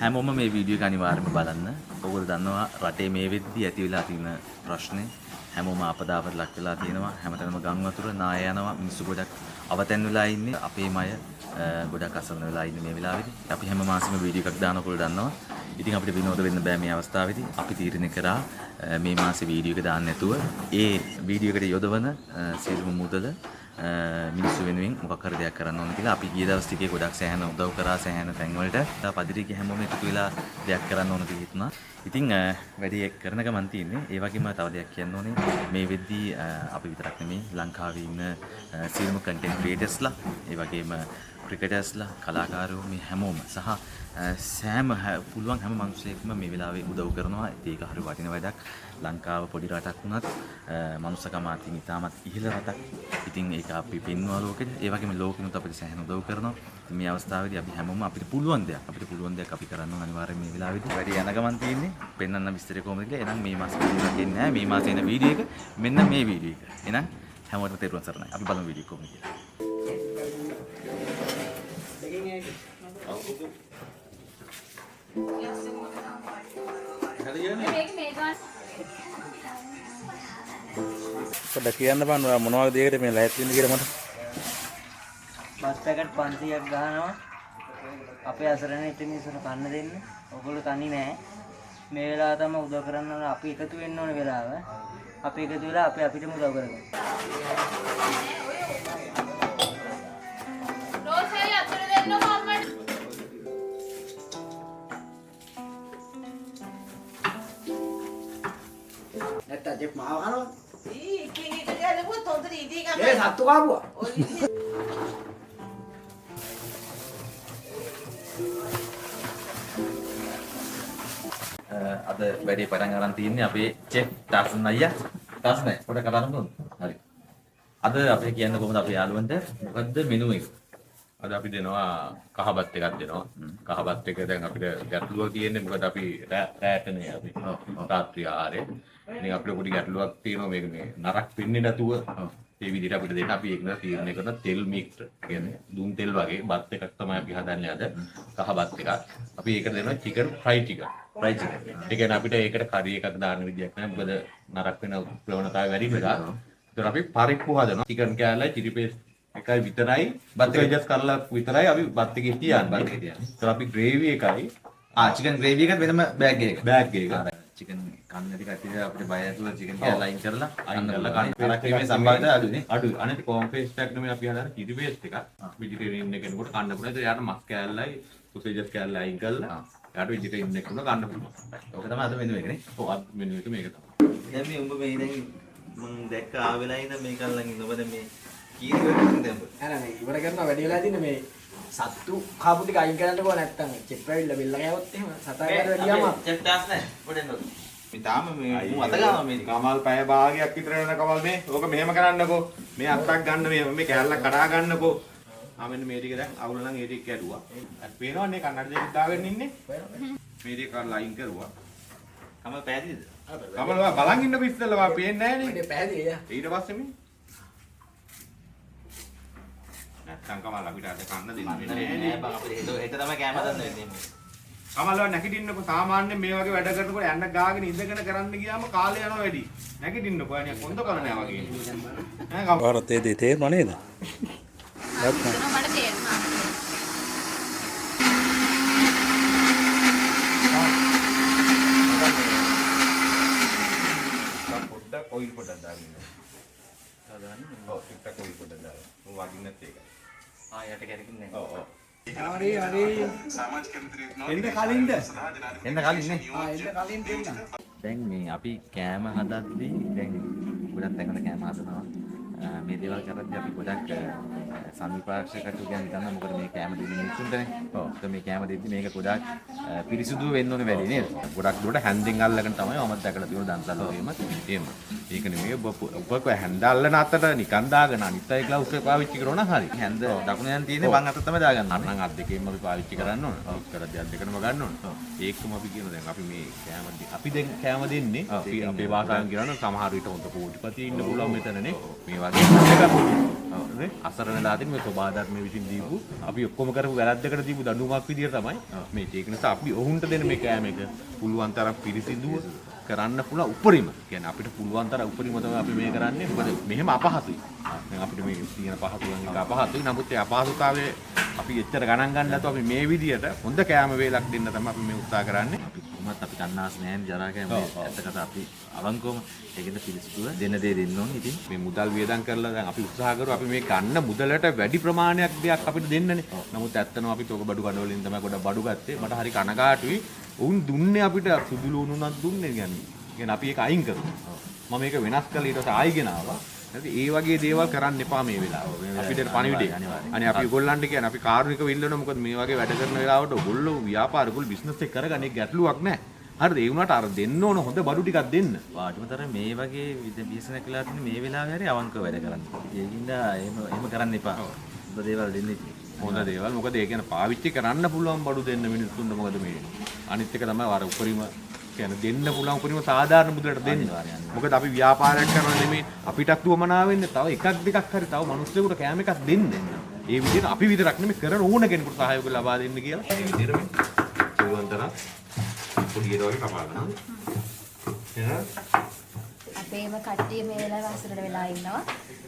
හැමෝම මේ වීඩියෝ එක අනිවාර්යයෙන්ම බලන්න. ඔයගොල්ලෝ දන්නවා රටේ මේ වෙද්දී ඇති වෙලා තියෙන ප්‍රශ්නේ හැමෝම අපදාවට ලක් වෙලා තියෙනවා. හැමතැනම ගම් වතුර නාය යනවා. මිනිස්සු ගොඩක් අවතැන් වෙලා ඉන්නේ. අපේම අය ගොඩක් අසරණ වෙලා ඉන්නේ මේ වෙලාවේදී. අපි හැම මාසෙම වීඩියෝ එකක් දානකොට දන්නවා. ඉතින් අපිට විනෝද වෙන්න බෑ මේ අවස්ථාවේදී. අපි තීරණය කරා මේ මාසේ වීඩියෝ එක දාන්න නැතුව ඒ වීඩියෝ එකට යොදවන සියලුම මුදල මිනිස්සු වෙනුවෙන් මොකක් හරි දෙයක් කරන්න ඕන කියලා අපි ගිය දවස් ටිකේ ගොඩක් සෑහෙන උදව් කරා සෑහෙන තැන් වලට. පදිරිගේ හැමෝම එකතු වෙලා දෙයක් කරන්න ඕන කියලා හිතුණා. ඉතින් වැඩි කරන ගමන් තියෙන්නේ. ඒ වගේම තව දෙයක් කියන්න ඕනේ. මේ වෙද්දී අපි විතරක් නෙමෙයි ලංකාවේ ඉන්න සියලුම කන්ටෙන්ට් ක්‍රියේටර්ස්ලා, ඒ වගේම ක්‍රිකටර්ස්ලා, කලාකාරයෝ මේ හැමෝම සහ සෑම පුළුවන් හැම මිනිසෙක්ම මේ වෙලාවේ උදව් කරනවා. ඒක හරි වටින වැඩක්. ලංකාව පොඩි රටක් වුණත් මනුස්සකම අතින් ඉතාමත් ඉහළ රටක්. ඉතින් ඒක අපි පෙන්වනවා ලෝකෙට. ඒ වගේම ලෝකෙනුත් අපිට සෑහෙන උදව් කරනවා. මේ අවස්ථාවේදී අපි හැමෝම අපිට පුළුවන් දෙයක් අපි කරන්න ඕන අනිවාර්යයෙන් මේ වෙලාවේදී. වැඩි යන ගමන් තියෙන්නේ. පෙන්වන්න විස්තරය කොහොමද කියලා. එහෙනම් මේ මාසෙ වීඩියෝ එකක් එන්නේ නැහැ. මේ මාසේ එන වීඩියෝ එක මෙන්න මේ වීඩියෝ එක. එහෙනම් හැමෝටම තෙරුවන් සරණයි. අපි බලමු වීඩියෝ කොහොමද කියලා. පොඩ්ඩක් කියන්න බං මොනවද දෙයකට මේ ලෑස්ති වෙන්න කියලා මට. බස් පැකට් 500ක් ගහනවා. අපේ අසරණ ඉතින් මිනිස්සුන්ට කන්න දෙන්න. ඔයගොල්ලෝ තනි නෑ. මේ වෙලාව තමයි උදව් කරන්න ඕන. අපි එකතු වෙන්න ඕන වෙලාව. අපි එකතු වෙලා අපිටම උදව් කරගන්න. රෝසයි අතර දෙන්න මම්මට. නැත්නම් ජෙප් මාව කනවා. ඉතින් එක ගලපුවොත් හොඳට ඉදී ගන්න. ඒ සත්තු කාපුවා. අද වැඩේ පටන් ගන්න තියෙන්නේ අපේ චෙෆ් ටාසන් අයියා. ටාසන් අයියා පොඩ්ඩක් කතා කරමු. හරි. අද අපි කියන්නේ කොහොමද අපේ යාළුවන්ට මොකද්ද මෙනු එක? අද අපි දෙනවා කහබත් එකක් දෙනවා. කහබත් එක දැන් අපිට ගැටලුවක් තියෙන්නේ මොකද අපි රැටනේ අපි රාත්‍රී ආහාරය. ඉතින් අපිට පොඩි ගැටලුවක් තියෙනවා මේක මේ නරක් වෙන්නේ නැතුව ඒ විදිහට අපිට දෙන්න අපි ඒක තීරණය කරන තෙල් මික්ස් කියන්නේ දුම් තෙල් වගේ බත් එකක් තමයි අපි හදන්නේ අද කහබත් එකක්. අපි ඒකට දෙනවා chicken fry chicken. Fry chicken. ඒ කියන්නේ අපිට ඒකට කරි එකක් දාන්න විදියක් නැහැ. මොකද නරක් වෙන ප්‍රවණතාවය වැඩි නිසා. ඒතර අපි පරිප්පු හදනවා. චිකන් කෑල්ලයි චිලි පේස්ට් එකයි විතරයි බත් එක ජස් කරලා විතරයි අපි බත් එකේ තියන්නේ. ඒතර අපි ග්‍රේවි එකයි චිකන් ග්‍රේවි එකත් වෙනම බෑග් එකක. බෑග් එක. චිකන් කන්න නැති කට්ටිය අපිට බය ඇතුව චිකන් කෑල්ල අයින් කරලා කන්න නරක වීමේ සම්භාවිතය අඩුනේ. අඩුයි. අනිත් කොම් පේස්ට් එකක් නෙමෙයි අපි හදන්නේ චිලි පේස්ට් එකක්. වෙජිටේරියන් කෙනෙකුට කන්න පුළුවන්. ඒක යාට මස් කෑල්ලයි සොසේජස් කෑල්ලයි අයින් කරලා යාට වෙජිටේරියන් කෙනෙකුට කන්න පුළුවන්. ඕක තමයි අද මෙනු එක නේ. ඔව් අද මෙනු එක මේක තමයි. දැන් මේ උඹ මේ දැන් මම දැක්ක ආවෙලා ඉඳන් මේක අල්ලන් ඉන්නවද මේ කීරි වෙන්නේ දැන් උඹ? නෑ නෑ ඉවර කරනවා වැඩි වෙලා තින්නේ මේ සත්තු කාපු ටික අයින් කරන්නකෝ නැත්තම් චෙප් ඇවිල්ලා බෙල්ල ගෑවොත් එහෙම සතාකට වැඩියම චෙෆ් ටාස් නැහැ. පොඩෙන් නෝ. මේ තාම මේ මු අත ගාවා මේ කමල් පැය භාගයක් විතර වෙන කමල් මේ ඕක මෙහෙම කරන්නකෝ. මේ අත්තක් ගන්න මේ කෑල්ලක් කඩා ගන්නකෝ. මෙන්න මේ ටික දැන් අවුල නම් ඒ ටික කැඩුවා. අත් පේනවන්නේ කන්නඩ දෙකක් දාගෙන ඉන්නේ. මේ ටික ලයින් කරුවා. කමල් පෑදීද? කමල් ඔයා බලන් ඉන්නකො ඉස්සෙල්ලා ඔයා පේන්නේ නැහැ නේ. මේ පැහැදිලි යා ඊට පස්සේ මේ නැත්තම් කමල් අපිට අද කන්න දෙන්නේ නැහැ නේ. බං අපිට හෙට තමයි කැම දන්න වෙන්නේ. කමල් ඔයා නැගිටින්නකො සාමාන්‍යයෙන් මේ වගේ වැඩ කරනකොට යන්න ගාගෙන ඉඳගෙන කරන්න ගියාම කාලය යනවා වැඩි. නැගිටින්නකො අනේ කොන්ද කරන්නේ වගේ. ඈ කමල් ඔයාලට ඒ දේ තේරුණා නේද? මට තේරුණා. පොඩ්ඩක් ඔයිල් පොඩ්ඩක් දාන්න. ඔව් ටිකක් ඔයිල් පොඩ්ඩක් දාන්න. මම වගින්නත් ඒකයි. යට කැරකින්නේ ඔව් ඔව්. හරි හරි එන්න කලින්ද? එන්න කලින් නේ. එන්න කලින් දෙන්න දැන් මේ අපි කෑම හදද්දී දැන් ගොඩක් තැන්වල කෑම හදනවා. මේ දේවල් කරද්දී අපි ගොඩක් සමීපාර්ශකතු ගැන හිතනවා. මොකද මේ කෑම දෙන්නේ මිනිස්සුන්ටනේ. ඔව්. මේ කෑම දෙද්දී මේක ගොඩක් පිරිසුදු වෙන්න ඕනේ වැඩි නේද? ගොඩක් දුරට හැන්දින් අල්ලගෙන තමයි මම දැකලා තියෙනවා දන්සල් වගේම එහෙම. ඒක නෙමෙයි ඔබ හැන්ද අල්ලන අතට නිකන් දාගෙන අනිත් අය ග්ලව්ස් එක පාවිච්චි කරනවා නම් හරි. හැන්ද දකුණ යන තියෙන්නේ වම් අත තමයි දාගන්න. අන්න අත් දෙකෙන්ම අපි පාවිච්චි කරන්න ඕන. ඔව් කරද්දී අත් දෙකම ගන්න ඕන. ඒකම අපි කියනවා දැන් අපි මේ කෑම අපි දැන් කෑම දෙන්නේ අපේ භාෂාවෙන් කියනවා සමහර විට හොඳ කෝටිපති ඉන්න පුළුවන් මෙතනනේ. මේ නේ අසරණ වෙලා තියෙන මේ සබාධර්ම විසින් දීපු අපි ඔක්කොම කරපු වැරද්දකට දීපු දඬුවමක් විදියට තමයි මේ ඒක නිසා අපි ඔවුන්ට දෙන මේ කෑම එක පුළුවන් තරම් පිරිසිදුව කරන්න පුළුවන් උපරිම. කියන්නේ අපිට පුළුවන් තරම් උපරිම තමයි අපි මේ කරන්නේ. මොකද මෙහෙම අපහසුයි. දැන් අපිට මේ තියෙන පහසුකම් එක අපහසුයි. නමුත් ඒ අපහසුතාවයේ අපි එච්චර ගණන් ගන්න නැතුව අපි මේ විදියට හොඳ කෑම වේලක් දෙන්න තමයි අපි මේ උත්සාහ කරන්නේ. අපි කොහොමත් අපි තන්නාස් නැහැ ජරා කෑම ඇත්ත කතා අපි අවංකවම ඒකෙන්ද පිළිසිතුව දෙන දේ දෙන්න ඕනේ. ඉතින් මේ මුදල් වියදම් කරලා දැන් අපි උත්සාහ කරුවා අපි මේ ගන්න මුදලට වැඩි ප්‍රමාණයක් දෙයක් අපිට දෙන්නනේ. නමුත් ඇත්තටම අපි තෝක බඩු කඩවලින් තමයි ගොඩ බඩු ගත්තේ. මට හරි කනගාටුයි. උන් දුන්නේ අපිට සුදු ලුණු උනක් දුන්නේ කියන්නේ අපි ඒක අයින් කරුවා. මම මේක වෙනස් කළා ඊට පස්සේ ආයි ගෙනාවා. ඒ වගේ දේවල් කරන්න එපා මේ වෙලාව. අපිට පණිවිඩය. අනේ අපි ඔයගොල්ලන්ට කියන්නේ අපි කාරුණිකව ඉල්ලනවා මොකද මේ වගේ වැඩ කරන වෙලාවට ඔයගොල්ලෝ ව්‍යාපාර ඔයගොල්ලෝ බිස්නස් එක කරගන්න ඒක ගැටලුවක් නැහැ. හරිද? ඒ වුණාට අර දෙන්න ඕන හොඳ බඩු ටිකක් දෙන්න. වාටිමතර මේ වගේ බිස්නස් එකලා තියෙන මේ වෙලාවේ හරි අවංකව වැඩ කරන්න. ඒකින්ද එහෙම කරන්න එපා. හොඳ දේවල් දෙන්න ඉතින්. හොඳ දේවල්. මොකද ඒ කියන්නේ පාවිච්චි කරන්න පුළුවන් බඩු දෙන්න මිනිස්සුන්ට මොකද මේ අනිත් එක තමයි අර උපරිම කියන්නේ දෙන්න පුළුවන් උපරිම සාධාරණ මුදලට දෙන්න. මොකද අපි ව්‍යාපාරයක් කරනවා නෙමෙයි අපිටත් උවමනා වෙන්නේ තව එකක් දෙකක් හරි තව මිනිස්සුන්ට කෑම එකක් දෙන්න. ඒ විදිහට අපි විතරක් නෙමෙයි කරන ඕන කෙනෙකුට සහයෝගය ලබා දෙන්න කියලා. මේ විදිහට මේ චුවන්තර පොඩියට වගේ කපා ගන්නවා. එහෙනම් අපේම කට්ටිය මේ වෙලාවේ වසරට වෙලා ඉන්නවා.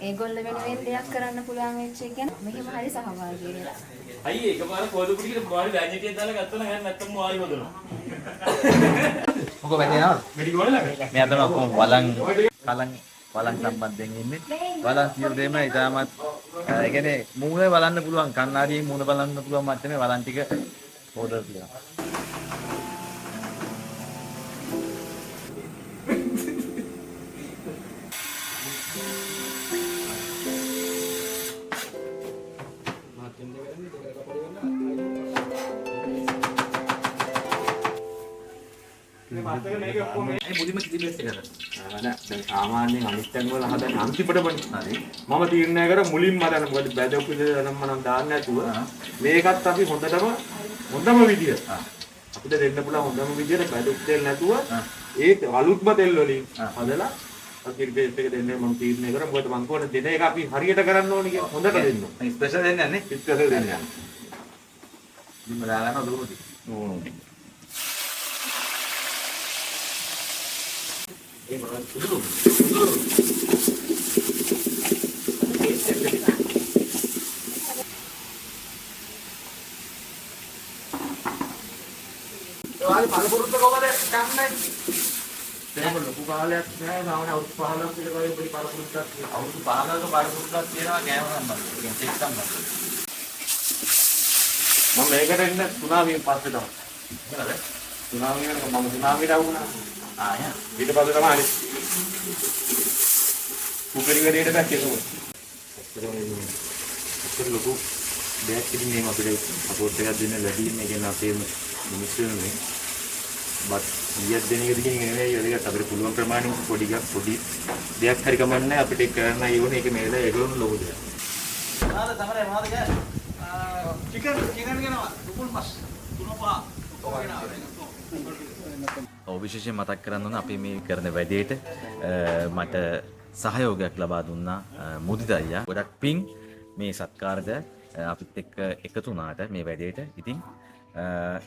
ඒගොල්ල වෙනුවෙන් දෙයක් කරන්න පුළුවන් වෙච්ච එක ගැන මෙහෙම හරි සහභාගී වෙලා. අයියේ එකපාර කොළු පුඩියට මාළි වැජිටියක් දාලා ගත්තා නම් හැම නැත්තම් මාළි හොදනවා. මොකෝ වැඩේ නේද? මෙඩි ගෝලලා. මේ අතන ඔක්කොම වලන් සම්බන්ධයෙන් ඉන්නේ. වලන් සියලු දෙම ඉතාමත් ඒ කියන්නේ මූණ බලන්න පුළුවන් කන්නාඩියෙන් මූණ බලන්න පුළුවන් මට්ටමේ වලන් ටික ඕඩර් කරනවා. දැන් සාමාන්‍යයෙන් අනිත් තැන් වල හදන්නේ අන්තිමටමනේ. හරි. මම තීරණය කරා මුලින්ම හදන්න මොකද බැදපු විදිහට නම් මනම් දාන්න නැතුව මේකත් අපි හොඳම විදියට අපිට දෙන්න පුළුවන් හොඳම විදියට බැදපු තෙල් නැතුව ඒ අලුත්ම තෙල් වලින් හදලා අපි බේස් එක දෙන්නේ මම තීරණය කරා මොකද මං කොහොමද දෙන එක අපි හරියට කරන්න ඕනේ කියලා හොඳට දෙන්න. ස්පෙෂල් දෙන්නේ නැහැ. ස්පෙෂල් දෙන්නේ. ඉතින් මම දාගන්න දුරුටි. ඕන. ඒ මොනවද දුරු. ඔයාලේ පළපුරුද්ද කොහමද ගන්නන්නේ? දැන් ලොකු කාලයක් නෑ සාමාන්‍ය අවුරුදු 15ක් විතර වගේ පොඩි පළපුරුද්දක් තියෙනවා. අවුරුදු 15ක පළපුරුද්දක් තියෙනවා කෑම සම්බන්ධ. කියන්නේ චෙක් සම්බන්ධ. මම මේකට එන්න සුනාමියෙන් පස්සේ තමයි. මොනවද? සුනාමියෙන් මම සුනාමියට වුණා. ආය. ඊට පස්සේ තමයි අනිත් කුපරිගඩේට බැක්කේ ඒක. ඒක ලොකු දෙයක් ඉතින් මේ අපිට සපෝට් එකක් දෙන්න ලැබී ඉන්නේ කියන අපේ මිනිස්සුනේ. බත් ඊයක් දෙන එකද කියන එක නෙවෙයි වැඩිකට අපිට පුළුවන් ප්‍රමාණය පොඩි දෙයක් හරි කමන්නේ අපිට කරන්න ඕනේ ඒක මේ වෙලාවේ ඒගොල්ලෝ ලොකු දෙයක්. මොනවාද තමයි මොනවාද කියන්නේ? චිකන් ගෙනවා. රුපුල් මස් 3-5. ඔව් විශේෂයෙන් මතක් කරන්න ඕන අපි මේ කරන වැඩේට මට සහයෝගයක් ලබා දුන්නා මුදිත අයියා. ගොඩක් පිං මේ සත්කාරද අපිත් එක්ක එකතු වුණාට මේ වැඩේට. ඉතින්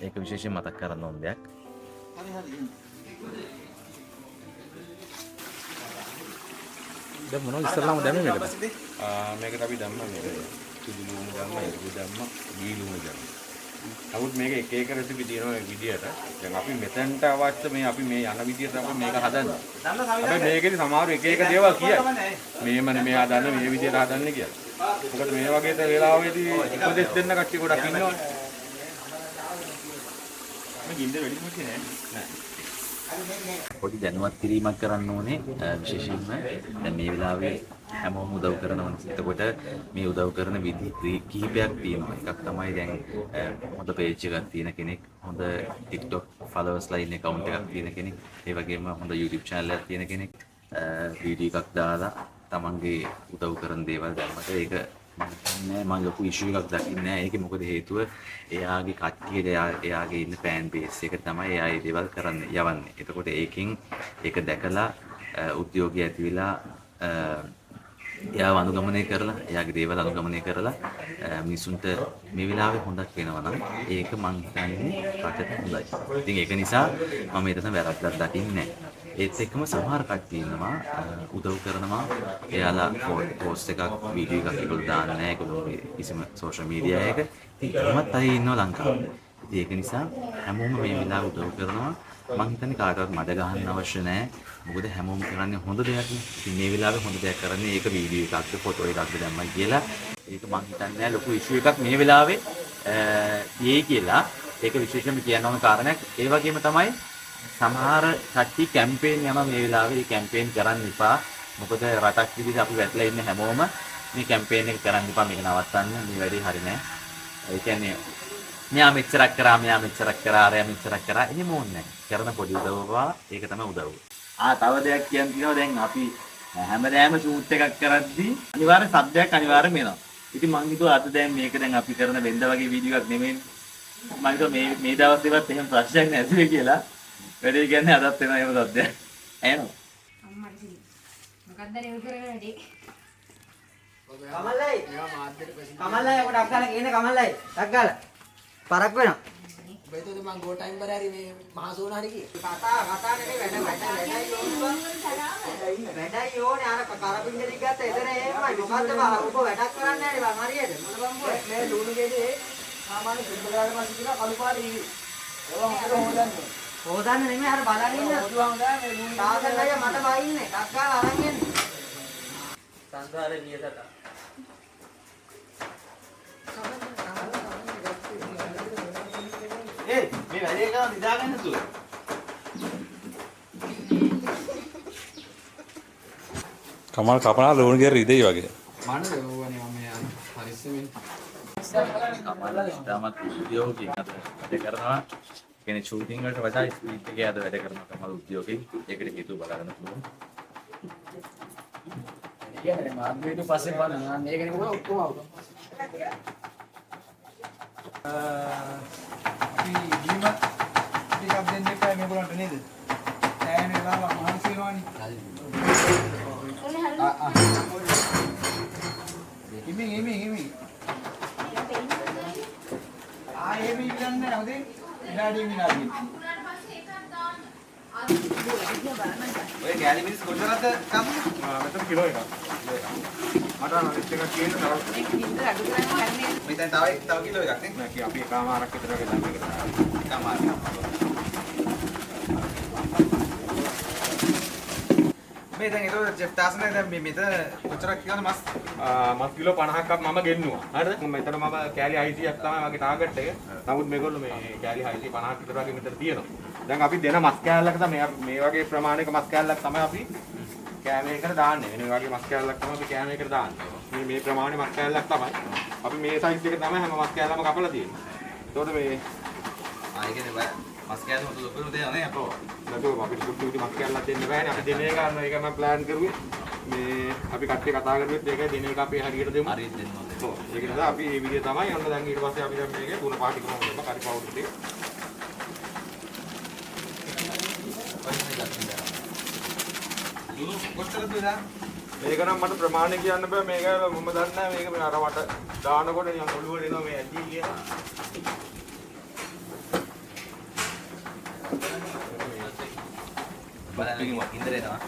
ඒක විශේෂයෙන් මතක් කරන්න ඕන දෙයක්. දැන් මොනවද ඉස්සරලාම දැම්මේ මේකට? මේකට අපි දැම්මා මේක සුදු ලුණු දැම්මා ඉරි දැම්මා ගී ලුණු දැම්මා. නමුත් මේක එක එක රෙසිපි තියෙනවා මේ විදියට. දැන් අපි මෙතනට අවශ්‍ය මේ අපි මේ යන විදියට අපි මේක හදන්නේ. හැබැයි මේකේදී සමහර එක එක දේවල් කියයි. මේම නෙමෙයි හදන්නේ මේ විදියට හදන්නේ කියලා. මොකද මේ වගේ වෙලාවෙදී උපදෙස් දෙන්න කට්ටිය ගොඩක් ඉන්නවනේ. මේ ගින්දර වැඩි මොකද නෑ. පොඩි දැනුවත් කිරීමක් කරන්න ඕනේ විශේෂයෙන්ම දැන් මේ වෙලාවේ හැමෝම උදව් කරනවා. එතකොට මේ උදව් කරන විදි කිහිපයක් තියෙනවා. එකක් තමයි දැන් හොඳ පේජ් එකක් තියෙන කෙනෙක්, හොඳ TikTok followers ලා ඉන්න account එකක් තියෙන කෙනෙක්, ඒ වගේම හොඳ YouTube channel එකක් තියෙන කෙනෙක් වීඩියෝ එකක් දාලා තමන්ගේ උදව් කරන දේවල් දැම්මට ඒක නෑ මම ලොකු ඉෂුව එකක් දකින්නේ නෑ. ඒකේ මොකද හේතුව එයාගේ කට්ටියට එයාගේ ඉන්න ෆෑන් බේස් එක තමයි එයා ඒ දේවල් කරන්නේ යවන්නේ. එතකොට ඒකෙන් ඒක දැකලා උද්‍යෝගය ඇති වෙලා එයාව අනුගමනය කරලා එයාගේ දේවල් අනුගමනය කරලා මිනිසුන්ට මේ වෙලාවේ හොඳක් වෙනවා නම් ඒක මං හිතන්නේ රටට හොඳයි. ඉතින් ඒක නිසා මම මෙතන වැරද්දක් දකින්නේ නැහැ. ඒත් එක්කම සමහර කට්ටිය ඉන්නවා උදව් කරනවා. එයාලා පෝස්ට් එකක් වීඩියෝ එකක් ඒගොල්ලෝ දාන්නේ නැහැ. ඒගොල්ලෝගේ කිසිම සෝෂල් මීඩියා එක. ඉතින් එහෙමත් අය ඉන්නවා ලංකාවේ. ඉතින් ඒක නිසා හැමෝම මේ වෙලාව උදව් කරනවා. මං හිතන්නේ කාටවත් මඩ ගහන්න අවශ්‍ය නැහැ. මොකද හැමෝම කරන්නේ හොඳ දෙයක් නේ. ඉතින් මේ වෙලාවේ හොඳ දෙයක් කරන්නේ ඒක වීඩියෝ එකක්ද ෆොටෝ එකක්ද දැම්මයි කියලා. ඒක මං හිතන්නේ නැහැ ලොකු ඉෂුව එකක් මේ වෙලාවේ තියෙයි කියලා. ඒක විශේෂයෙන්ම කියන්න ඕන කාරණයක්. ඒ වගේම තමයි සමහර කට්ටිය කැම්පේන් යනවා මේ වෙලාවේ. මේ කැම්පේන් කරන්න එපා. මොකද රටක් විදිහට අපි වැටලා ඉන්න හැමෝම මේ කැම්පේන් එක කරන්න එපා. මේක නවත්තන්න. මේ වැඩේ හරි නෑ. ඒ කියන්නේ මෙයා මෙච්චරක් කරා මෙයා මෙච්චරක් කරා අරයා මෙච්චරක් කරා එහෙම ඕනේ නැහැ. කරන පොඩි උදව්වා ඒක තමයි උදව්ව. තව දෙයක් කියන්න තියෙනවා දැන් අපි හැමදාම ෂූට් එකක් කරද්දී අනිවාර්ය සද්දයක් අනිවාර්යම එනවා. ඉතින් මං හිතුවා අද දැන් මේක දැන් අපි කරන වෙන්ද වගේ වීඩියෝ එකක් නෙමෙයි. මං හිතුවා මේ දවස්වලත් එහෙම ප්‍රශ්නයක් නැති කියලා. වැඩේ කියන්නේ අදත් එනවා එහෙම සද්දයක්. ඇහෙනවද? අම්මට සිරි. මොකක්ද නේ කරගෙන වැඩි? කමල්ලයි. කමල්ලයි ඔකට අක්කාලා කියන කමල්ලයි. ඩක්ගාලා. පරක් වෙනවා. බයිතෝද මං ගෝ ටයිම් වල හරි මේ මහා සෝන හරි කී. කතා නෙමෙයි වැඩයි ඕනේ අර කරපින්ද දිග්ගත්ත එතන එහෙමයි මොකද්ද බා ඔබ වැඩක් කරන්නේ නැහැ බං හරියට මොන බම්බෝ මේ ලුණු ගෙඩේ සාමාන්‍ය සුද්ධකාරය මාසි කියලා කළු පාට ඉවි. ඒවා මොකද හොදන්නේ? හොදන්න නෙමෙයි අර බලන් ඉන්න හොදුවම දැන් මේ ලුණු තාසන් අයියා මට බයින්නේ ඩක්ගාලා අරන් එන්නේ සංසාරේ නියතට ඒ මේ වැඩේ කරලා නිදාගන්න නේද? කමල් කපනා ලෝන් ගෙර ඉදේ වගේ. මනද ඕවනේ මම පරිස්සමෙන්. කමල් ඉස්තාමත් උද්‍යෝගික අද වැඩ කරනවා. කියන්නේ ෂූටින් වලට වඩා ස්පීඩ් එකේ අද වැඩ කරනවා කමල් උද්‍යෝගික. ඒකට හේතුව බලාගන්න පුළුවන්. කියන්නේ මාර්ගයට පස්සේ බලන්න මේකනේ මොකද ඔක්කොම අවුල. අපි ගීම ටිකක් දෙන්න එපා මේගොල්ලන්ට නේද? ඈ නේ ලාලා මහන්සි වෙනවනේ. හිමින්. එහෙම ඉන්නන්නේ නැවද? විනාඩි. ඔය ගෑලි මිනිස් කොච්චරද කම්? මෙතන කිලෝ එකක්. මට අනිත් එක කියන තරම් මෙතන තව කිලෝ එකක් නේ. නෑ අපි එකමාරක් විතර වගේ දැන් මේක. එකමාරක්. මේ දැන් ඒක චෙෆ් තාසනේ දැන් මේ මෙතන කොච්චරක් කියනවද මස්? මස් කිලෝ 50ක් මම ගෙන්නුවා. හරිද? මෙතන මම කෑලි 600ක් තමයි මගේ ටාගට් එක. නමුත් මේගොල්ලෝ මේ කෑලි 650ක් විතර වගේ මෙතන තියෙනවා. දැන් අපි දෙන මස් කෑල්ලක තමයි මේ වගේ ප්‍රමාණයක මස් කෑල්ලක් තමයි අපි කෑමේකට දාන්නේ. මේ වගේ මස් කෑල්ලක් තමයි අපි කෑමේකට දාන්නේ. මේ ප්‍රමාණයේ මස් කෑල්ලක් තමයි. අපි මේ සයිස් එක තමයි හැම මස් කෑල්ලම කපලා තියෙන්නේ. ඒතකොට මේ ආ ඒ කියන්නේ මස් කෑල්ල උඩ ලොකු දෙයක් නේ අපෝ. නැතුව අපි සුට්ටු මස් කෑල්ලක් දෙන්න බෑනේ. අපි දෙන එක අන්න ඒක මම ප්ලෑන් කරුවේ. මේ අපි කට්ටිය කතා කරුවෙත් ඒකයි දෙන එක අපි හරියට දෙමු. හරියට දෙන්න ඕනේ. ඔව්. ඒක නිසා අපි මේ විදිය තමයි ඔන්න දැන් ඊට පස්සේ අපි දැන් මේකේ පුන පාටි කරමු කරි පවුඩර් ටික. කොච්චරද දාන්න? මේක නම් මට ප්‍රමාණය කියන්න බෑ මේක මම දන්නේ නැහැ මේක මේ අර මට දානකොට නිකන් ඔළුවට එනවා මේ ඇටි කියලා. බලන්න ඉන්දර එනවා.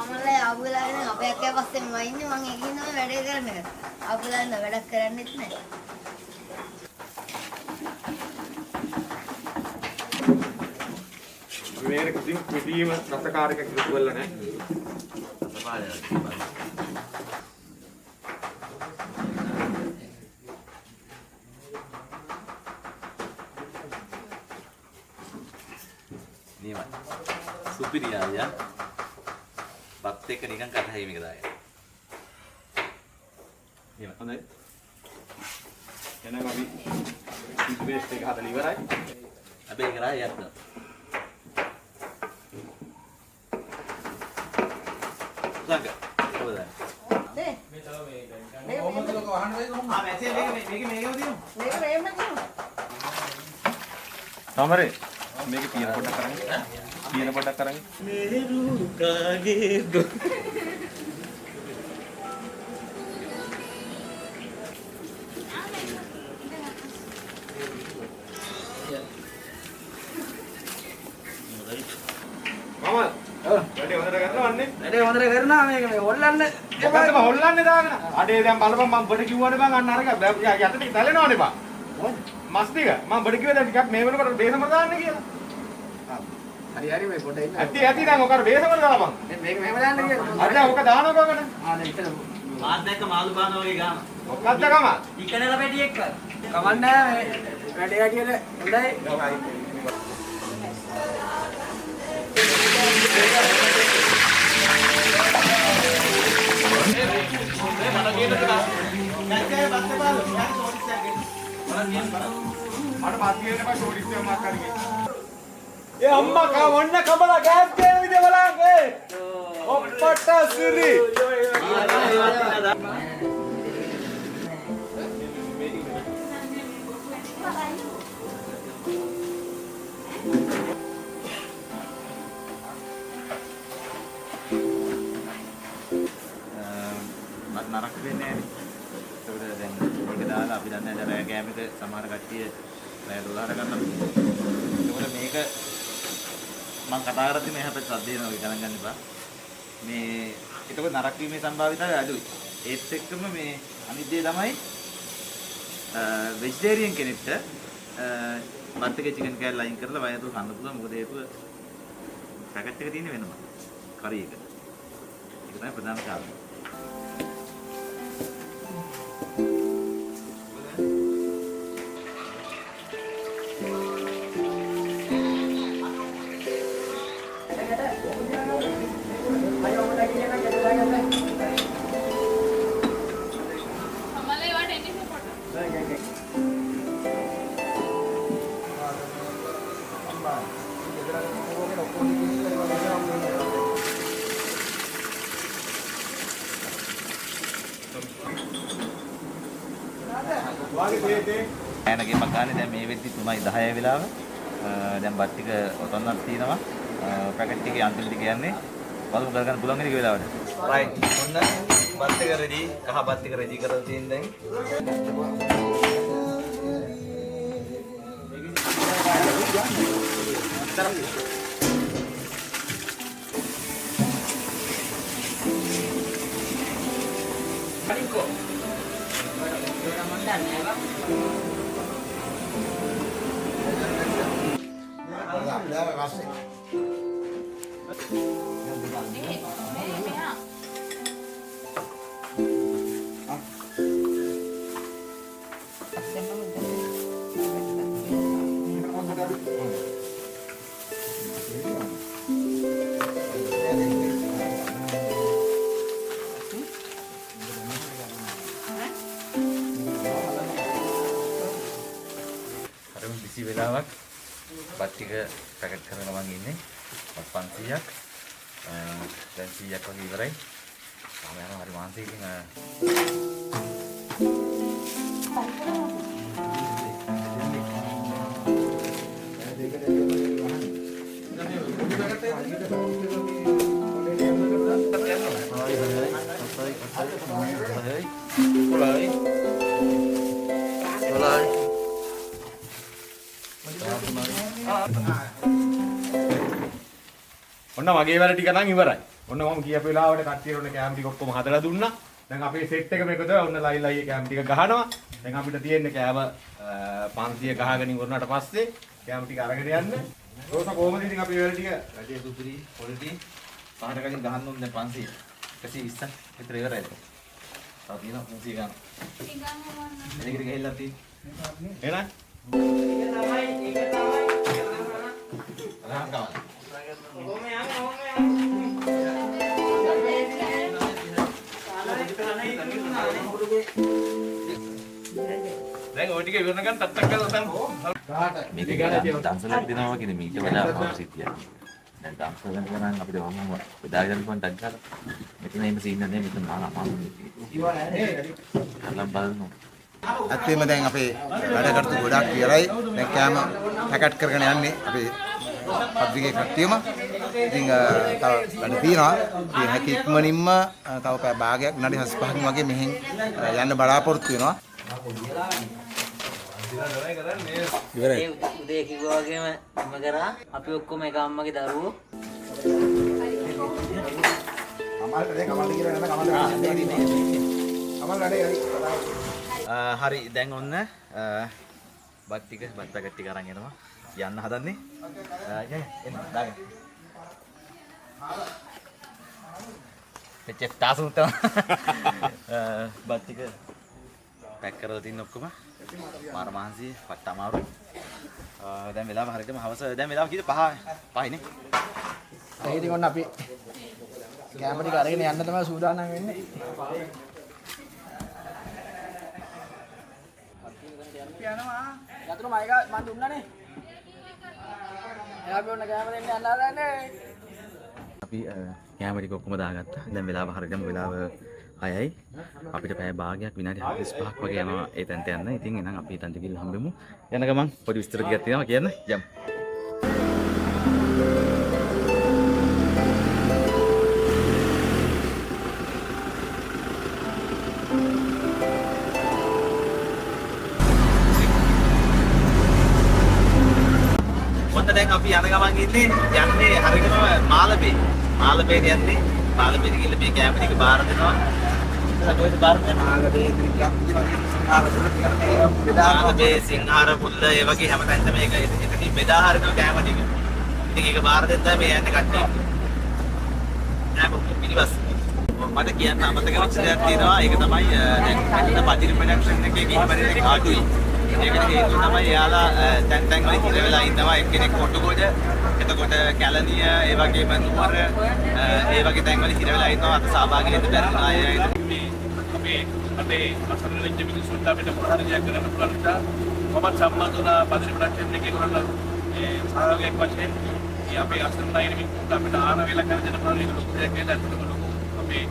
අමලයි ආපුලාගෙන අපේ අක්කේ පස්සේ මම ඉන්නේ මම ඒකින් තමයි වැඩේ කරන්නේ. ආපුලාගෙන වැඩක් කරන්නෙත් නැහැ. මේක කිසිම කිසිම රසකාරක කිසි වෙලා නැහැ. නියමයි. සුපිරියා. බත් එක නිකන් කටහයි මේක දාගෙන. නියමයි. හොඳයි. එහෙනම් අපි බේස් එක හදලා ඉවරයි. අපි ඒක කරා යන්න. සංග. කොහොමද? කොහොමද ලෝක වහන්න වෙයි කොහොමද? ආ මේකේම තියෙනවා. තමරේ මේක පියන පොඩක් කරන්. පියන පොඩක් කරන්. වැඩේ හොඳට කරනවා මේක මේ හොල්ලන්න මොකද්ද මම හොල්ලන්නේ දාගෙන අඩේ දැන් බලපන් මම බඩ කිව්වනේ බං අන්න අරක යටට ටික තැලෙනවනේ බං මස් ටික මම බඩ කිව්වා දැන් ටිකක් මේ වෙනකොට බේසම දාන්න කියලා හරි මේ පොඩ ඉන්න ඇති දැන් ඔක බේසම දාපන් මේක මෙහෙම දාන්න කියලා අර දැන් ඔක දානකො ඔකට දැන් ඉතල මාත් දැක්ක මාළු බාන වගේ ගාන. මොකක්ද කම ඉකනල පැටියෙක් කර. කවන්නේ මේ වැඩේ හැටියට හොඳයි ඒ අම්මා කා වන්න කබල ගෑස් කේන විදිය බලංගේ ඔප්පට සිරි මත් නරක වෙන්නේ නැහැ. ඒකට දැන් මේක දාලා අපි දන්නේ නැහැ රෑ කෑම එක සමහර කට්ටිය රෑ 12ට ගන්නවා. ඒකට මේක මම කතා කරද්දි මේ හැපෙත් සද්ද දෙනවා ගණන් ගන්න එපා. මේ එතකොට නරක වීමේ සම්භාවිතාවය අඩුයි. ඒත් එක්කම මේ අනිත් දේ තමයි වෙජිටේරියන් කෙනෙක්ට බත් එකේ චිකන් කෑල්ල අයින් කරලා වයතු කන්න පුළුවන්. මොකද හේතුව පැකට් එක තියෙන්නේ වෙනම. කරි එක. ඒක තමයි ප්‍රධාන කාරණා. අමලේ වට එන්නේ පොට. ඈනගේ මකානේ දැන් මේ වෙද්දි 3:10 වෙලාව. දැන් බත් ටික ඔතනක් තියෙනවා. පැකට් එකේ අන්තිම ටික යන්නේ. බලමු කරගන්න පුළුවන් වෙන එක වෙලාවට. රයිට්. ඔන්න බත් එක රෙඩි. කහ බත් එක රෙඩි කරලා තියෙන දැන්. මෙහා. හරිම බිසි වෙලාවක් බත් ටික පැකට් කරගෙන මම ඉන්නේ. බත් 500ක්. දැන් 100ක් වගේ ඉවරයි. තාම යනවා හරි මාන්සිකින් ඔන්න මගේ වැඩ ටික නම් ඉවරයි. ඔන්න මම කියපු වෙලාවට කට්ටියට ඔන්න කැම් ටික ඔක්කොම හදලා දුන්නා. දැන් අපේ සෙට් එක මේකද ඔන්න ලයි කැම් ටික ගහනවා. දැන් අපිට තියෙන්නේ කෑම 500 ගහගෙන ඉවරනට පස්සේ කැම් ටික අරගෙන යන්න. රෝස කොහොමද ඉතින් අපි වැඩ ටික වැඩි සුපිරි ක්වොලිටි පහට කලින් ගහන්න ඕනේ දැන් 500 120ක් විතර ඉවරයි. තව තියෙනවා 300 ගන්න. ටිකක් හොමන්න. එනකට ගිහිල්ලා තියෙන්නේ. එහෙනම් රහන් ගමන. දැන් ඔය ටික ඉවරනකන් ටක් කරලා තම. මේක දන්සලක් දෙනවා කියන්නේ මීට වඩා අමාරු සිද්ධියක්. දැන් දන්සලක් කරනවා අපිට වමම බෙදාගෙන යනකොට ටක් ගාලා මෙතන එහෙම සීන් නැහැ මෙතන මාන අමාරුයි. අල්ලම් බලන්න. ඇත්තෙම දැන් අපේ වැඩ කටයුතු ගොඩක් ඉවරයි. දැන් කෑම පැකට් කරගෙන යන්නේ. අපි පත්‍රිකේ කට්ටියම ඉතින් තව වැඩ තියෙනවා. ඉතින් හැකි ඉක්මනින්ම තව පැය භාගයක් විනාඩි 45කින් වගේ මෙහෙන් යන්න බලාපොරොත්තු වෙනවා. ඒ උදේ කිව්වා වගේම මම කරා අපි ඔක්කොම එක අම්මගේ දරුවෝ හරි දැන් ඔන්න බත් පැකට් ටික අරන් එනවා යන්න හදන්නේ එන්න දාගෙන පෙච්චේ තාසුත් බත් ටික පැක් කරලා තින්න ඔක්කොම මාර මහන්සි පට්ට අමාරුයි දැන් වෙලාව හරියටම හවස දැන් වෙලාව කීයද 5යිනේ ඒ ඉතින් ඔන්න අපි කැම ටික අරගෙන යන්න තමයි සූදානම් වෙන්නේ. යනවා. යතුරු මයික මන් දුන්නානේ. එයා අපි ඔන්න කැම දෙන්න යන්න හදන්නේ. අපි කැම ටික ඔක්කොම දාගත්තා. දැන් වෙලාව හරියටම වෙලාව 6යි. අපිට පැය භාගයක් විනාඩි 45ක් වගේ යනවා ඒ තැනට යන්න. ඉතින් එහෙනම් අපි තැනට ගිහින් හම්බෙමු. යන ගමන් පොඩි විස්තර ටිකක් තියෙනවා කියන්න. යමු. දැන් අපි යන ගමන් යන්නේ හරියටම මාළඹේ. මාළඹේට යන්නේ. මාළඹේට ගිහලා මේ කැම ටික බාර දෙනවා. කොහෙද බාර දෙන්නේ? මාළඹේ සිංහාර පුල්ල ඒ වගේ හැමතැනම මේක එතනින් බෙදා හරිනවා කැම ටික. ඉතින් ඒක බාර දෙන්න මේ යන්නේ කට්ටිය. කැම පිළිවස්. මට කියන්න අමතක වෙච්ච දෙයක් තියෙනවා. ඒක තමයි දැන් පදිරි ප්‍රොඩක්ෂන් එකේ ගිහින් ආඩුයි. ඒකට හේතුව තමයි එයාලා තැන් තැන් වල හිර වෙලා ඉන්නවා එක්කෙනෙක් කොටුගොඩ එතකොට කැලණිය ඒ වගේම නුවර ඒ වගේ තැන් වල හිර වෙලා ඉන්නවා අත සහභාගී වෙන්න බැරි අය අපේ අසරණ වෙච්ච මිනිස්සුන්ට අපිට මොනවාරි දෙයක් කරන්න පුළුවන් නිසා මම සම්බන්ධ වුණා පදිරි ප්‍රොඩක්ෂන් එකේ කරලා ඒ සහභාගීක් වශයෙන් අපේ අසරණ අය මිනිස්සුන්ට අපිට ආන වෙලා කරන දෙන ප්‍රශ්න ලොකු දෙයක් ඇත්තටම ලොකු අපේ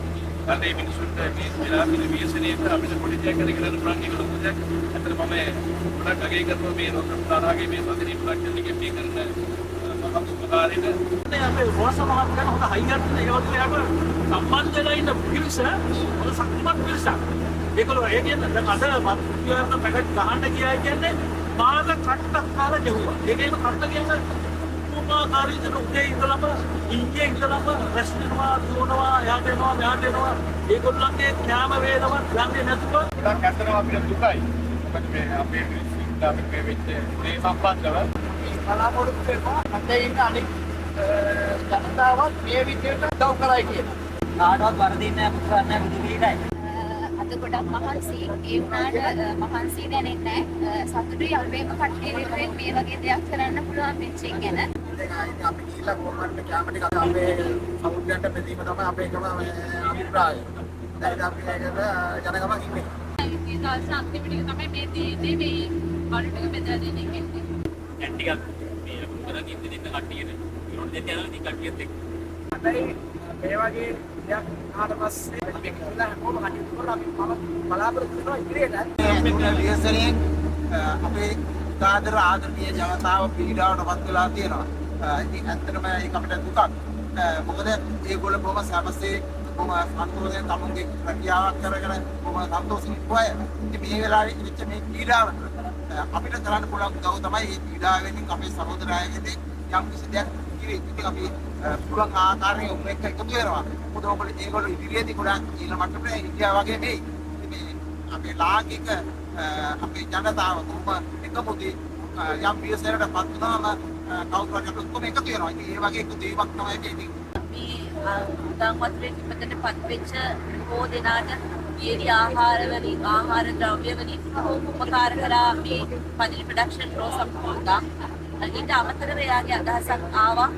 කඩේ මිනිස්සුන්ට මේ වෙලා පිළිවිසනේට අපිට පොඩි දෙයක් කරගෙන පුළුවන් ඒක ලොකු දෙයක්. ඇත්තටම මම ගොඩක් අගය කරනවා මේ රොක්තරාගේ මේ පදිරි ප්‍රොඩක්ෂන් එකේ මේ කරන මහත් උපකාරයට. දැන් අපේ රෝස මහත් කරන හොඳ හයියට් එක ඒවත් යාම සම්බන්ධ වෙලා ඉන්න පිරිස හොඳ ශක්තිමත් පිරිසක්. ඒකලෝ ඒ කියන්නේ දැන් අද මම පැකට් ගහන්න ගියා කියන්නේ මාක කට්ටක් කාලා ජෙවුවා. ඒකේම කට්ට කියන්නේ උපකාරීද උදේ ඉඳලම ඊයේ ඉඳලම රැස්වෙනවා දුවනවා යාට එනවා මෙහාට එනවා ඒගොල්ලන්ගේ ඥාම වේදම යන්නේ නැතුව ගොඩක් ඇත්තටම අපිට දුකයි. මොකද මේ අපේ මිනිස්සුන්ට අපි මේ වෙච්ච මේ සම්බන්ධව බලාපොරොත්තු වෙනවා අතේ ඉන්න අනිත් ජනතාවත් මේ විදිහට උදව් කරයි කියලා. කාටවත් වරදින්නේ නැහැ පුතන්නේ බුදු පිළිගයි. අද ගොඩක් මහන්සි ඒ වුණාට මහන්සි දැනෙන්නේ නැහැ. සතුටුයි අපේම කට්ටිය වෙනුවෙන් මේ වගේ දෙයක් කරන්න පුළුවන් වෙච්ච එක ගැන. අපි කියලා කොහොමද කැම ටික අපේ සමුද්‍රයට බෙදීම තමයි අපේ එකම අභිප්‍රායය. දැන් අපි ඒකට යන ගමන් ඉන්නේ. ඒ දවස් අන්තිමට තමයි මේ තියෙන්නේ මේ බඩු ටික බෙදලා දෙන්නේ කියන්නේ. දැන් ටිකක් මේ කරන් ඉන්න දෙන්න කට්ටියට ඉරොන් දෙන්න යනවා ඉතින් කට්ටියත් එක්ක. අදයි මේ වගේ දෙයක් ආවට පස්සේ මේක කියලා කොහොම හරි කරලා අපි බලාපොරොත්තු වෙනවා ඉතිරියට. මේ විශ්වයෙන් අපේ ආදර ආදරණීය ජනතාව පීඩාවට පත් වෙලා තියෙනවා. ඉතින් ඇත්තටම ඒක අපිට දුකක්. මොකද ඒගොල්ලෝ බොහොම සමසේ බොහොම සතුටෙන් තමුන්ගේ ක්‍රියාවක් කරගෙන බොහොම සතුටින් ඉපුවය. ඉතින් මේ වෙලාවේ ඉච්ච මේ පීඩාවට අපිට කරන්න පුළුවන් උදව් තමයි මේ පීඩාවෙන් අපේ සහෝදරයන්ගෙන් යම් කිසි දෙයක් ඉතින් අපි පුළුවන් ආකාරයෙන් උන් එක්ක එකතු වෙනවා. මොකද ඔයගොල්ලෝ ඒගොල්ලෝ ඉදිරියේදී ගොඩක් ඊළ මට්ටමේ ඉන්දියාව වගේ නෙයි. මේ අපේ ලාංකික අපේ ජනතාව කොහොම එකමුදී යම් පියසරට පත් වුණාම කවුරුහරි අපි ඔක්කොම එකතු වෙනවා. ඉතින් ඒ වගේ එකතු වීමක් තමයි මේ උදාන් වතුරේ පිපතට පත් වෙච්ච බොහෝ දෙනාට ඊයේ ආහාර ද්‍රව්‍ය වලින් උපකාර කරා මේ පදිරි ප්‍රොඩක්ෂන් රෝසම් පොල්ගම්. ඊට අමතරව එයාගේ අදහසක් ආවා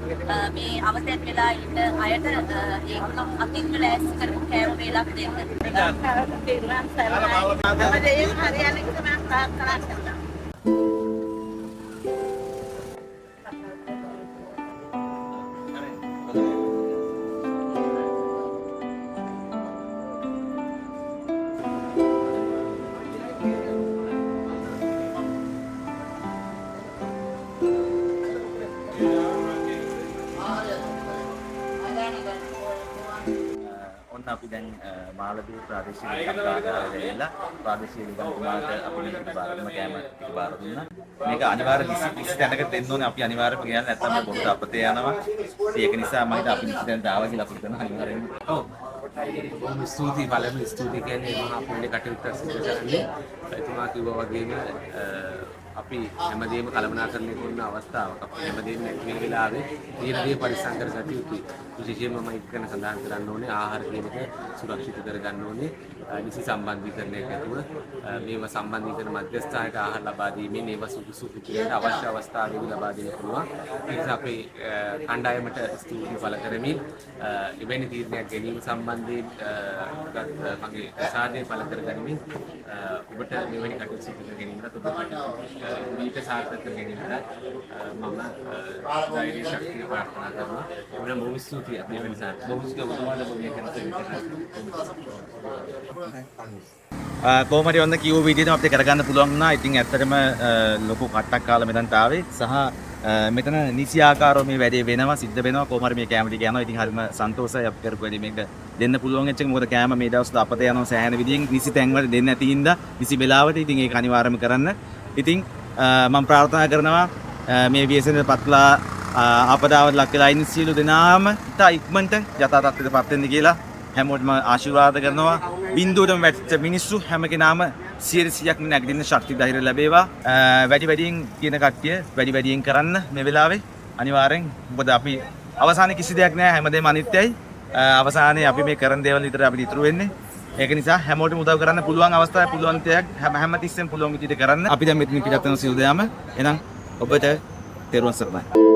මේ අවතෙන් වෙලා ඉන්න අයට ඒගොල්ලෝ අතින් ලෑස්ති කරපු කෑම වේලක් දෙන්න. හරියන්නේ තමයි ප්‍රාර්ථනා කරනවා. Yeah. අපි දැන් මාළදී ප්‍රාදේශීය සංග්‍රහාලයට ඇවිල්ලා ප්‍රාදේශීය විද්‍යාලයට අපි මේක බාරගන්න කැම ටික බාර දුන්නා. මේක අනිවාර්යයෙන් 20 තැනකට දෙන්න ඕනේ. අපි අනිවාර්යයෙන්ම ගියන් නැත්නම් බොහොම අපතේ යනවා. ඒක නිසා මම හිතා අපි 20 තැනට ආවා කියලා අපිට කරන අනිවාර්යයෙන්ම. ඔව්. බොහොම ස්තුතියි පළමුව ස්තුතියි කියන්නේ මහා පුණ්‍ය කටයුත්තක් සිදු කරන්නේ. එතුමා කිව්වා වගේම අපි හැමදේම කළමනාකරණය කරන අවස්ථාවක්. අපි හැමදේම නැති වෙන වෙලාවේ තියෙන දේ පරිස්සම් කර ගත යුතුයි. විශේෂයෙන්ම මම එක්කන සඳහන් කරන්න ඕනේ ආහාර කියන එක සුරක්ෂිත කරගන්න ඕනේ. නිසි සම්බන්ධීකරණයක් ඇතුව මේව සම්බන්ධීකරණ මධ්‍යස්ථානයට ආහාර ලබා දීමෙන් ඒව සුදුසු පිළිවෙලට අවශ්‍ය අවස්ථාවේදී ලබා දෙන්න පුළුවන්. ඒ නිසා අපේ කණ්ඩායමට ස්තුති පළ කරමින් එවැනි තීරණයක් ගැනීම සම්බන්ධයෙන් මගේ ප්‍රසාදය පළ කරගනිමින් ඔබට මෙවැනි කටයුතු සිදු කර ගැනීමට ඔබ මේක සාර්ථක කර ගැනීමට මම ධෛර්ය ශක්තිය ප්‍රාර්ථනා කරනවා. ඔබට බොහොම ස්තුතියි අපේ වෙනසට. බොහොම ස්තුතියි ඔබට මේ කොහොමද ඔන්න කිව්ව විදිහටම අපිට කරගන්න පුළුවන් වුණා. ඉතින් ඇත්තටම ලොකු කට්ටක් කාලා මෙතනට ආවේ සහ මෙතන නිසි ආකාරව මේ වැඩේ වෙනවා සිද්ධ වෙනවා. කොහොම හරි මේ කැම ටික යනවා. ඉතින් හරිම සන්තෝෂයි අපි කරපු වැඩේ මේක දෙන්න පුළුවන් වෙච්ච එක. මොකද කැම මේ දවස්වල අපතේ යනවා සෑහෙන විදිහෙන් නිසි තැන්වල දෙන්න නැති හින්දා නිසි වෙලාවට ඉතින් ඒක අනිවාර්යයෙන්ම කරන්න. ඉතින් මම ප්‍රාර්ථනා කරනවා මේ ව්‍යසනයට පත්ලා ආපදාවට ලක් වෙලා ඉන්න සියලු දෙනාම ඉතා ඉක්මනට යථා තත්ත්වයටපත් වෙන්න කියලා හැමෝටම ආශිර්වාද කරනවා. බින්දුවටම වැටිච්ච මිනිස්සු හැම කෙනාම 100%ක්ම නැගිටින්න ශක්තිය ධෛර්යය ලැබේවා. වැඩි වැඩියෙන් කියන කට්ටිය වැඩි වැඩියෙන් කරන්න මේ වෙලාවේ අනිවාර්යෙන්. මොකද අපි අවසානයේ කිසි දෙයක් නැහැ, හැමදේම අනිත්‍යයි. අවසානයේ අපි මේ කරන දේවල් විතර අපිට ඉතුරු වෙන්නේ. ඒක නිසා හැමෝටම උදව් කරන්න පුළුවන් අවස්ථාවේ පුළුවන් දෙයක් හැම තිස්සෙම පුළුවන් විදිහට කරන්න. අපි දැන් මෙතන පිටත් වෙන සියලු දෙනාම එහෙනම් ඔබට තෙරුවන් සරණයි.